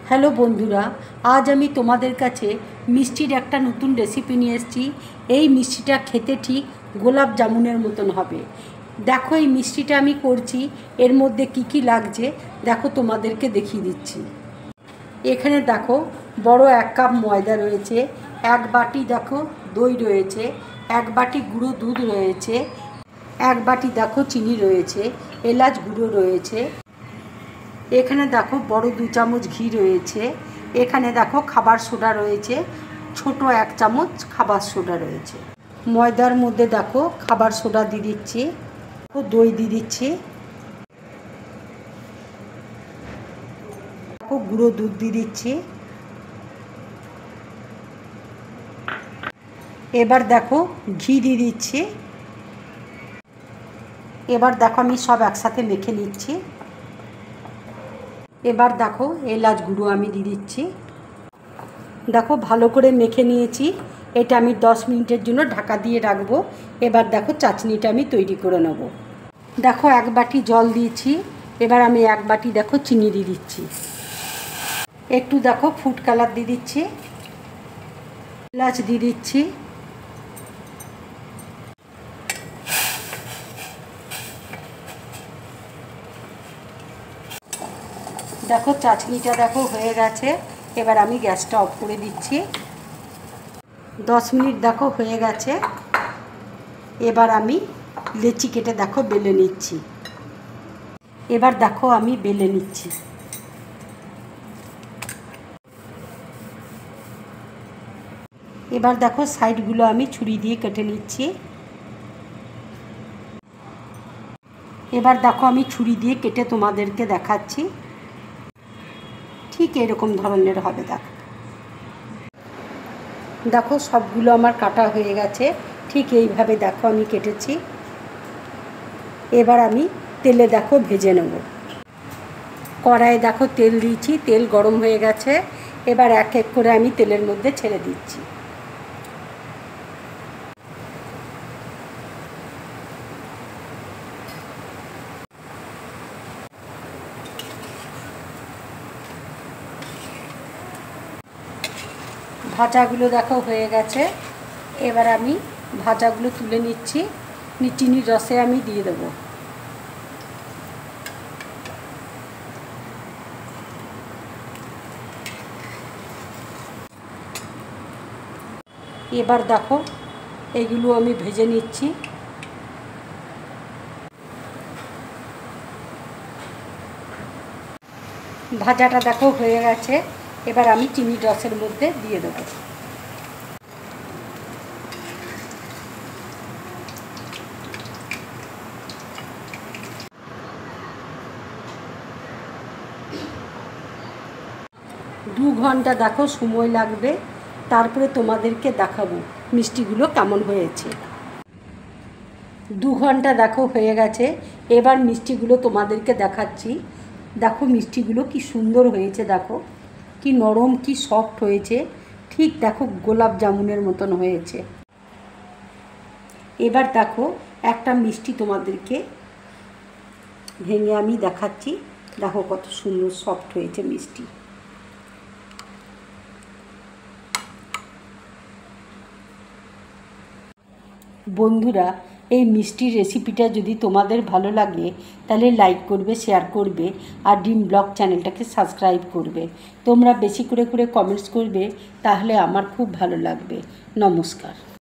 Hello বন্ধুরা, আজ আমি তোমাদের কাছে মিষ্টির একটা নতুন রেসিপি নিয়ে এসেছি। এই মিষ্টিটা খেতে ঠিক গোলাপ জামুনের মতন হবে। দেখো এই মিষ্টিটা আমি করছি, এর মধ্যে কি কি লাগছে দেখো, তোমাদেরকে দেখিয়ে দিচ্ছি। এখানে দেখো বড় 1 কাপ ময়দা রয়েছে, 1 বাটি দেখো দই রয়েছে, 1 বাটি গুঁড়ো দুধ রয়েছে, 1 বাটি দেখো চিনি রয়েছে, এলাচ গুঁড়ো রয়েছে, এখানে দেখো বড় 2 চামচ ঘি রয়েছে, এখানে দেখো খাবার সোডা রয়েছে, ছোট 1 চামচ খাবার সোডা রয়েছে। ময়দার মধ্যে দেখো খাবার সোডা দিয়ে দিচ্ছি, দই দিয়ে দিচ্ছি, দেখো গুঁড়ো দুধ দিয়ে দিচ্ছি। এবার দেখো ঘি দিয়ে দিচ্ছি। এবার দেখো আমি সব একসাথে মেখে নিচ্ছি। এবার দেখো এলাচ গুঁড়ো আমি দিয়ে দিচ্ছি। দেখো ভালো করে মেখে নিয়েছি। এটা আমি 10 মিনিটের জন্য ঢাকা দিয়ে রাখবো। এবার দেখো চাটনিটা আমি তৈরি করে নেব। দেখো 1 বাটি জল দিয়েছি। এবার আমি 1 বাটি দেখো চিনি দিয়ে দিচ্ছি, একটু দেখো ফুড কালার দিয়ে দিচ্ছি, এলাচ দিয়ে দিচ্ছি, দেখো চাটনিটা দেখো হয়ে গেছে। এবার আমি গ্যাসটা অফ করে দিচ্ছি। 10 মিনিট দেখো হয়ে গেছে। এবার আমি লেচি কেটে দেখো বেলে নিচ্ছি। এবার দেখো আমি বেলে নিচ্ছি। এবার দেখো সাইডগুলো আমি ছুরি দিয়ে কেটে নিচ্ছি। এবার দেখো আমি ছুরি দিয়ে কেটে তোমাদেরকে দেখাচ্ছি। ঠিক এরকম ধরনের হবে। দেখো দেখো সবগুলো আমার কাটা হয়ে গেছে। ঠিক এইভাবে দেখো আমি কেটেছি। এবার আমি তেলে দেখো ভেজে নেব। কড়াইয়ে দেখো তেল দিয়েছি, তেল গরম হয়ে গেছে। এবার এক এক করে আমি তেলের মধ্যে ছেড়ে দিচ্ছি। ভাজাগুলো দেখো হয়ে গেছে। এবার আমি ভাজাগুলো তুলে নিচ্ছি, চিনির রসে আমি দিয়ে দেবো। এবার দেখো এগুলো আমি ভেজে নিচ্ছি। ভাজাটা দেখো হয়ে গেছে। এবার আমি চিনির রসের মধ্যে দিয়ে দেবো। দু ঘন্টা দেখো সময় লাগবে, তারপরে তোমাদেরকে দেখাবো মিষ্টিগুলো কেমন হয়েছে। 2 ঘন্টা দেখো হয়ে গেছে। এবার মিষ্টিগুলো তোমাদেরকে দেখাচ্ছি। দেখো মিষ্টিগুলো কি সুন্দর হয়েছে, দেখো কি নরম কি সফট হয়েছে, ঠিক দেখো গোলাপ জামুনের মতন হয়েছে। এবার দেখো একটা মিষ্টি তোমাদেরকে ভেঙে আমি দেখাচ্ছি। দেখো কত সুন্দর সফট হয়েছে মিষ্টি। বন্ধুরা, এই মিষ্টির রেসিপিটা যদি তোমাদের ভালো লাগে তাহলে লাইক করবে, শেয়ার করবে আর ড্রিম ব্লগ চ্যানেলটাকে সাবস্ক্রাইব করবে। তোমরা বেশি করে কমেন্টস করবে, তাহলে আমার খুব ভালো লাগবে। নমস্কার।